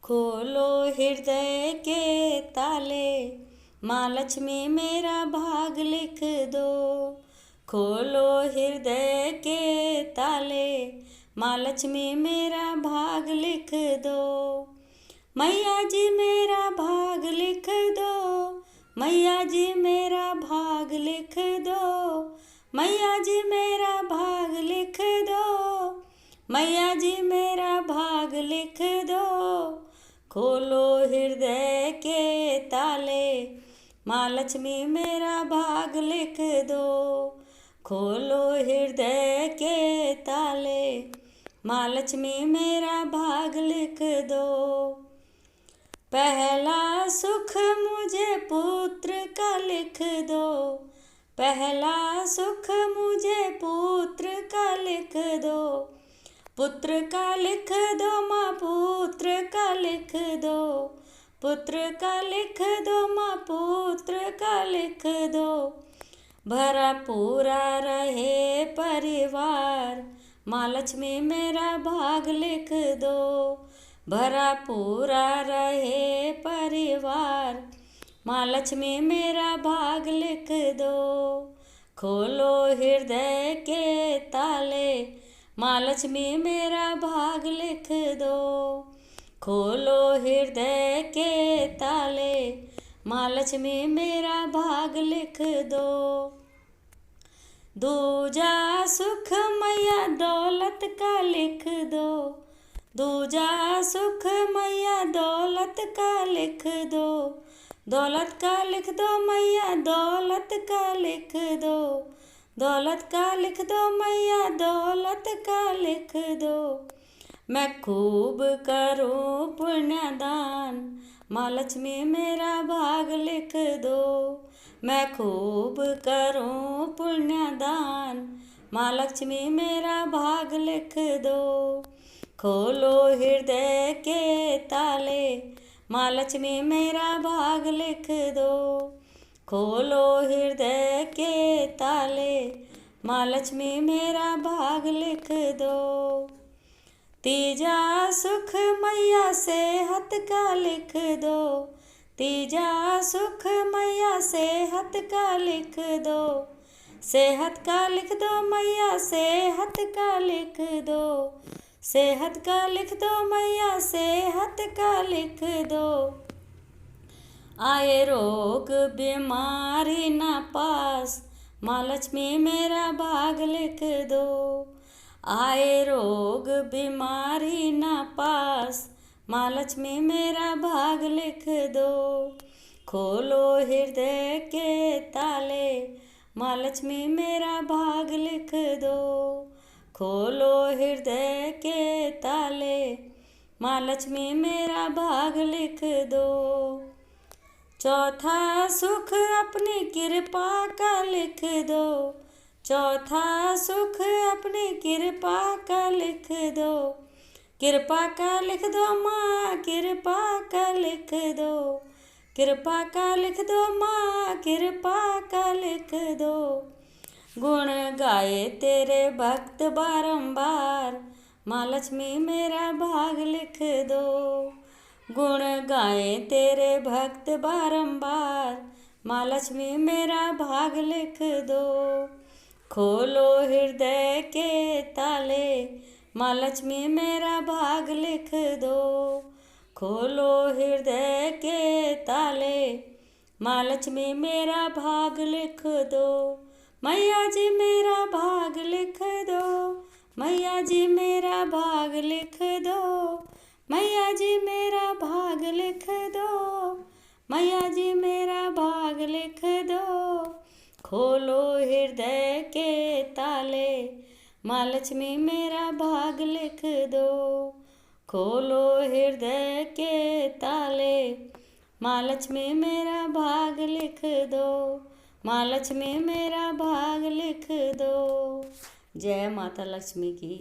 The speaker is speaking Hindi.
खोलो हृदय के ताले, माँ लक्ष्मी मेरा भाग लिख दो। खोलो हृदय के ताले, माँ लक्ष्मी मेरा भाग लिख दो। मैया जी मेरा भाग लिख दो, मैया जी मेरा भाग लिख दो, मैया जी मेरा भाग लिख दो, मैया जी मेरा भाग लिख दो। खोलो हृदय के ताले, माँ लक्ष्मी मेरा भाग लिख दो। खोलो हृदय के ताले, माँ लक्ष्मी मेरा भाग लिख दो। पहला सुख मुझे पुत्र का लिख दो, पहला सुख मुझे पुत्र का लिख दो। पुत्र का लिख दो माँ, पुत्र का लिख दो, पुत्र का लिख दो माँ, पुत्र का लिख दो। भरा पूरा रहे परिवार, माँ लक्ष्मी मेरा भाग लिख दो। भरा पूरा रहे परिवार, माँ लक्ष्मी मेरा भाग लिख दो। खोलो हृदय के ताले, माँ लक्ष्मी मेरा भाग लिख दो। खोलो हृदय के ताले, माँ लक्ष्मी मेरा भाग लिख दो। दूजा सुख मैया दौलत का लिख दो, दूजा सुख मैया दौलत का लिख दो। दौलत का लिख दो मैया, दौलत का लिख दो, दौलत का लिख दो मैया, दौलत का लिख दो। मैं खूब करूँ पुण्यदान, माँ लक्ष्मी मेरा भाग लिख दो। मैं खूब करूँ पुण्यदान, माँ लक्ष्मी मेरा भाग लिख दो। खोलो हृदय के ताले, माँ लक्ष्मी मेरा भाग लिख दो। खोलो हृदय के ताले, माँ लक्ष्मी मेरा भाग लिख दो। तीजा सुख मैया सेहत का लिख दो, तीजा सुख मैया सेहत का लिख दो। सेहत का लिख दो मैया, सेहत का लिख दो, सेहत का लिख दो मैया, सेहत का लिख दो। आए रोग बीमारी ना पास, माँ लक्ष्मी मेरा भाग लिख दो। आए रोग बीमारी ना पास, माँ लक्ष्मी मेरा भाग लिख दो। खोलो हृदय के ताले, माँ लक्ष्मी मेरा भाग लिख दो। खोलो हृदय के ताले, माँ लक्ष्मी मेरा भाग लिख दो। चौथा सुख अपनी कृपा का लिख दो, चौथा सुख अपनी कृपा का लिख दो। कृपा का लिख दो माँ, कृपा का लिख दो, कृपा का लिख दो माँ, कृपा का लिख दो। गुण गाए तेरे भक्त बारंबार, माँ लक्ष्मी मेरा भाग लिख दो। गुण गाए तेरे भक्त बारंबार, माँ लक्ष्मी मेरा भाग लिख दो। खोलो हृदय के ताले, माँ लक्ष्मी मेरा भाग लिख दो। खोलो हृदय के ताले, माँ लक्ष्मी मेरा भाग लिख दो। मैया जी मेरा भाग लिख दो, मैया जी मेरा भाग लिख दो, मैया जी मेरा भाग लिख दो, मैया जी मेरा भाग लिख दो। खोलो हृदय के ताले, माँ लक्ष्मी मेरा भाग लिख दो। खोलो हृदय के ताले, माँ लक्ष्मी मेरा भाग लिख दो। माँ लक्ष्मी मेरा भाग लिख दो। जय माता लक्ष्मी की।